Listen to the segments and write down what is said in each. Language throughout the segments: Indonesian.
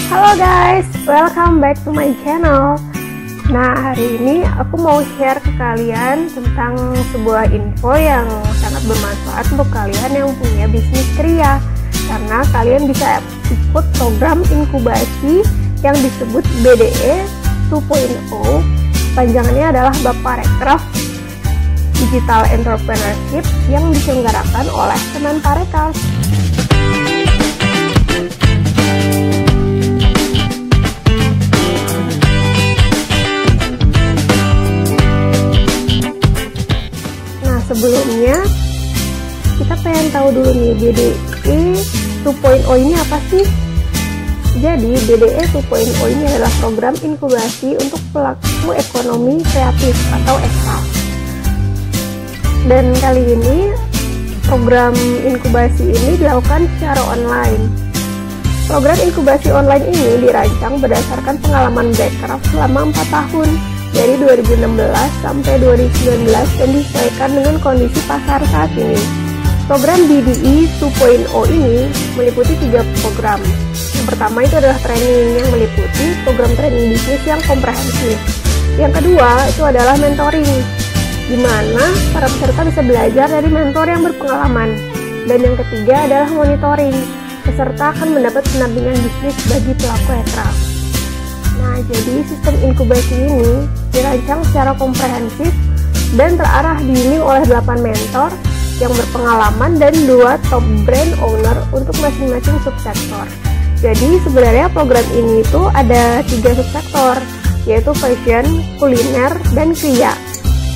Halo guys, welcome back to my channel. Nah, hari ini aku mau share ke kalian tentang sebuah info yang sangat bermanfaat untuk kalian yang punya bisnis kria. Karena kalian bisa ikut program inkubasi yang disebut BDE 2.0. Panjangannya adalah Baparekraf Digital Entrepreneurship yang diselenggarakan oleh Kemenparekraf. Sebelumnya kita pengen tahu dulu nih BDE 2.0 ini apa sih? Jadi BDE 2.0 ini adalah program inkubasi untuk pelaku ekonomi kreatif atau EKA. Dan kali ini program inkubasi ini dilakukan secara online. Program inkubasi online ini dirancang berdasarkan pengalaman Baparekraf selama 4 tahun. Dari 2016 sampai 2019 dan disesuaikan dengan kondisi pasar saat ini. Program BDE 2.0 ini meliputi 3 program. Yang pertama itu adalah training yang meliputi program training bisnis yang komprehensif. Yang kedua itu adalah mentoring, di mana para peserta bisa belajar dari mentor yang berpengalaman. Dan yang ketiga adalah monitoring. Peserta akan mendapat pendampingan bisnis bagi pelaku EKA. Nah, jadi sistem inkubasi ini dirancang secara komprehensif dan terarah dibimbing oleh 8 mentor yang berpengalaman dan 2 top brand owner untuk masing-masing subsektor. Jadi sebenarnya program ini itu ada 3 subsektor, yaitu fashion, kuliner, dan kria.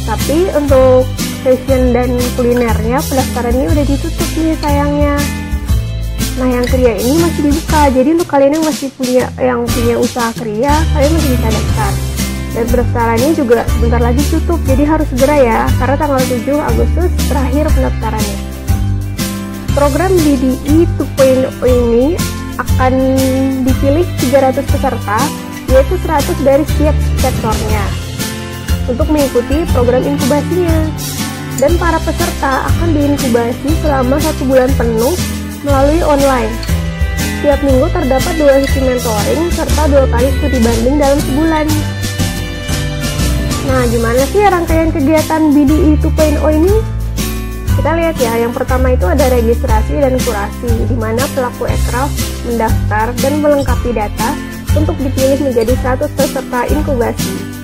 Tapi untuk fashion dan kulinernya pendaftarannya udah ditutup nih sayangnya. Nah, yang kria ini masih dibuka, jadi untuk kalian yang masih punya usaha kria, kalian masih bisa daftar. Dan pendaftarannya juga sebentar lagi tutup, jadi harus segera ya, karena tanggal 7 Agustus terakhir pendaftarannya. Program BDE 2.0 ini akan dipilih 300 peserta, yaitu 100 dari setiap sektornya, untuk mengikuti program inkubasinya. Dan para peserta akan diinkubasi selama 1 bulan penuh melalui online. Tiap minggu terdapat 2 sesi mentoring serta 2 kali studi banding dalam sebulan. Nah, gimana sih rangkaian kegiatan BDE 2.0 ini? Kita lihat ya, yang pertama itu ada registrasi dan kurasi, di mana pelaku EKA mendaftar dan melengkapi data untuk dipilih menjadi 100 peserta inkubasi.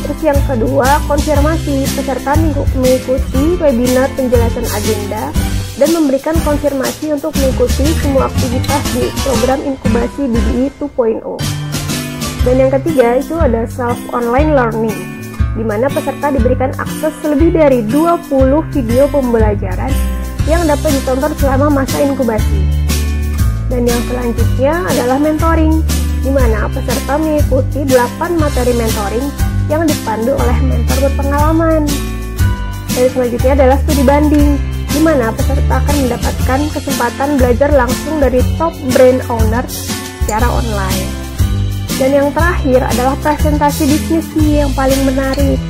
Terus yang kedua, konfirmasi. Peserta mengikuti webinar penjelasan agenda dan memberikan konfirmasi untuk mengikuti semua aktivitas di program inkubasi BDE 2.0. Dan yang ketiga itu ada self online learning, di mana peserta diberikan akses lebih dari 20 video pembelajaran yang dapat ditonton selama masa inkubasi. Dan yang selanjutnya adalah mentoring, di mana peserta mengikuti 8 materi mentoring yang dipandu oleh mentor berpengalaman. Dan selanjutnya adalah studi banding, di mana peserta akan mendapatkan kesempatan belajar langsung dari top brand owner secara online. Dan yang terakhir adalah presentasi bisnis yang paling menarik.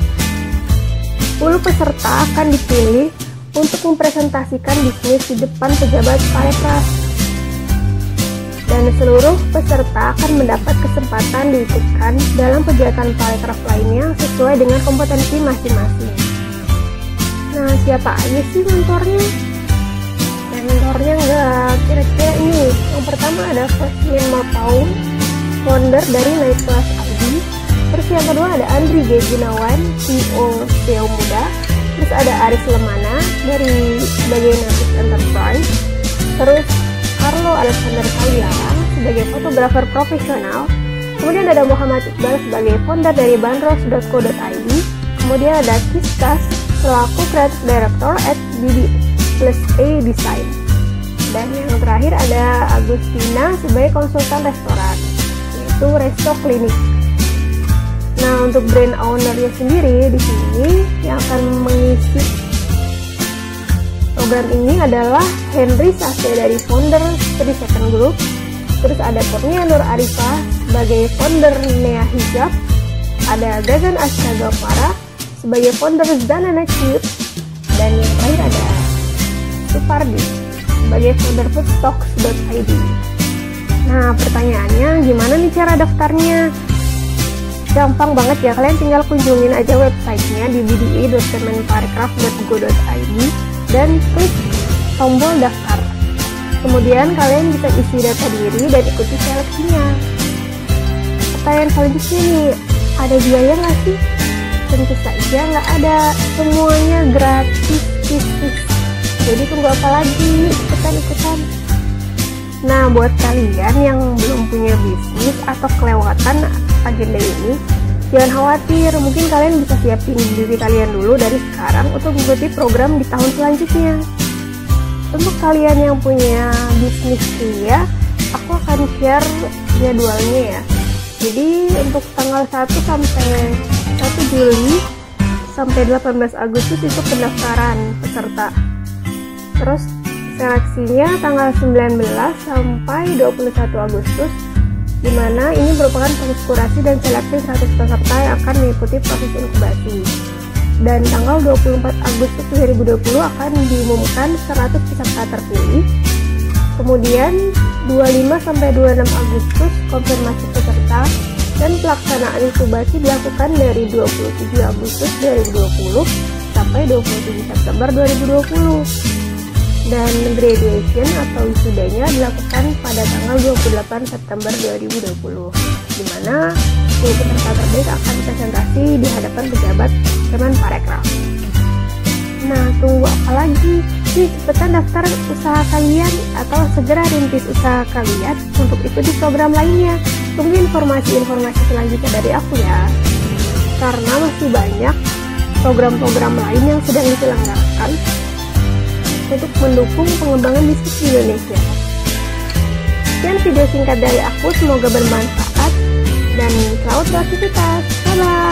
10 peserta akan dipilih untuk mempresentasikan bisnis di depan pejabat Parekraf. Dan seluruh peserta akan mendapat kesempatan diikutkan dalam kegiatan Parekraf lainnya sesuai dengan kompetensi masing-masing. Nah, siapa aja sih mentornya? Dan mentornya enggak kira-kira ini. Yang pertama ada Firstman Mapaun, founder dari Naik Kelas ID. Terus yang kedua ada Andri G. Gunawan, CEO Muda. Terus ada Aris Lemana dari sebagai Native Enterprise. Terus Carlo Alexander Kaliarang sebagai fotografer profesional. Kemudian ada Muhammad Iqbal sebagai founder dari bandros.co.id. Kemudian ada Kiskas selaku Creative Director at BD+A Design. Dan yang terakhir ada Agustina sebagai konsultan restoran, yaitu Resto Klinik. Nah, untuk brand ownernya sendiri di sini yang akan mengisi program ini adalah Henry Sase dari founder 3 Second Group. Terus ada Kurnia Nur Arifah sebagai founder Nea Hijab. Ada Gazan Astaga Farah sebagai founder Zanana Chip. Dan yang terakhir ada Supardi sebagai founder foodstocks.id. Nah, pertanyaannya gimana nih cara daftarnya? Gampang banget ya, kalian tinggal kunjungin aja websitenya di bdi.kemenparekraf.go.id dan klik tombol daftar. Kemudian kalian bisa isi data diri dan ikuti seleksinya. Pertanyaan selanjutnya nih, ada biaya nggak sih? Tentu saja nggak ada, semuanya gratis. Jadi tunggu apa lagi? Ikutan. Nah, buat kalian yang belum punya bisnis atau kelewatan agenda ini, jangan khawatir, mungkin kalian bisa siapin diri kalian dulu dari sekarang untuk mengikuti program di tahun selanjutnya. Untuk kalian yang punya bisnis ya, aku akan share jadwalnya ya. Jadi untuk tanggal 1 sampai 1 Juli sampai 18 Agustus itu pendaftaran peserta. Terus seleksinya tanggal 19 sampai 21 Agustus, di mana ini merupakan proses kurasi dan seleksi 100 peserta yang akan mengikuti proses inkubasi. Dan tanggal 24 Agustus 2020 akan diumumkan 100 peserta terpilih. Kemudian 25 sampai 26 Agustus konfirmasi peserta dan pelaksanaan inkubasi dilakukan dari 27 Agustus 2020 sampai 27 September 2020. Dan graduation atau wisudanya dilakukan pada tanggal 28 September 2020, di mana 10 peserta terbaik akan presentasi di hadapan pejabat Kemenparekraf. Nah, tunggu apa lagi? Cepetan daftar usaha kalian atau segera rintis usaha kalian untuk ikuti program lainnya. Tunggu informasi-informasi selanjutnya dari aku ya. Karena masih banyak program-program lain yang sedang diselenggarakan untuk mendukung pengembangan bisnis di Indonesia. Sekian video singkat dari aku, semoga bermanfaat dan selamat beraktivitas. Bye-bye.